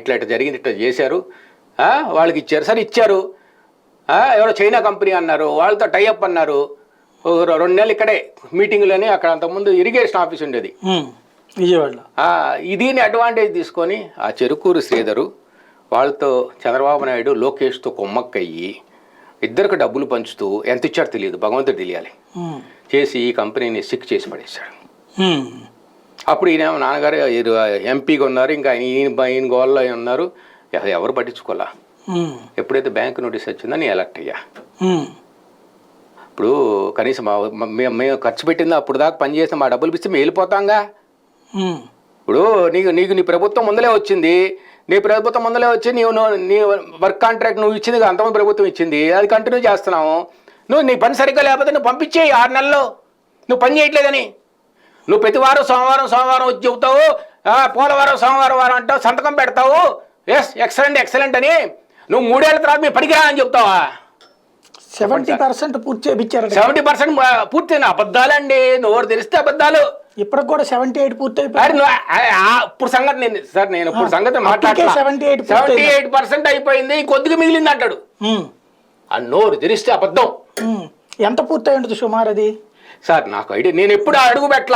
ఇట్లా జరిగింది, ఇట్లా చేశారు, వాళ్ళకి ఇచ్చారు, సరే ఇచ్చారు, ఎవరో చైనా కంపెనీ అన్నారు, వాళ్ళతో టైఅప్ అన్నారు. 2 నెలలు ఇక్కడే మీటింగ్లోనే, అక్కడ అంతకుముందు ఇరిగేషన్ ఆఫీస్ ఉండేది విజయవాడలో. దీన్ని అడ్వాంటేజ్ తీసుకొని ఆ చెరుకూరు శ్రీధరు వాళ్ళతో చంద్రబాబు నాయుడు లోకేష్తో కొమ్మక్కయ్యి ఇద్దరికి డబ్బులు పంచుతూ ఎంత ఇచ్చారో తెలియదు, భగవంతుడు తెలియాలి, చేసి ఈ కంపెనీని సిక్ చేసి పడేశాడు. అప్పుడు ఈయన నాన్నగారు ఎంపీగా ఉన్నారు, ఇంకా ఈయన గోల్లో ఉన్నారు, ఎవరు పట్టించుకోవాలా. ఎప్పుడైతే బ్యాంక్ నోటీస్ వచ్చిందో ఎలక్ట్ అయ్యా. ఇప్పుడు కనీసం మేము ఖర్చు పెట్టిందో అప్పుడు దాకా పనిచేస్తే మా డబ్బులు ఇస్తే మేము వెళ్ళిపోతాంగా. ఇప్పుడు నీకు నీ ప్రభుత్వం ముందలే వచ్చింది, నీ ప్రభుత్వం ముందలే వచ్చి నీ వర్క్ కాంట్రాక్ట్ నువ్వు ఇచ్చింది, అంతమంది ప్రభుత్వం ఇచ్చింది, అది కంటిన్యూ చేస్తున్నావు. నీ పని సరిగ్గా లేకపోతే నువ్వు పంపించేయి 6 నెలల్లో, నువ్వు పని చేయట్లేదని. నువ్వు ప్రతి వారం సోమవారం వచ్చి చెబుతావు, పోలవారం సోమవారం అంటావు, సంతకం పెడతావు, ఎక్సలెంట్ అని. నువ్వు 3 ఏళ్ల తర్వాత మేము పనికిరా అని చెప్తావా? 70% పూర్తి చేయించారు. 70% పూర్తి అబద్ధాలండి, నోరు తెలిస్తే అబద్ధాలు. ఇప్పటికి కూడా 78 పూర్తి అయిపోయింది. ఇప్పుడు సంగతి నేను ఇప్పుడు సంగతి మాట్లాడుతున్నా. 78% అయిపోయింది, కొద్దిగా మిగిలింది అంటాడు. ఆ నోరు తెరిస్తే అబద్ధం. ఎంత పూర్తి అయి ఉంటుంది సుమారు అది? సార్ నాకు ఐడియా, నేను ఎప్పుడు అడుగు పెట్టలా.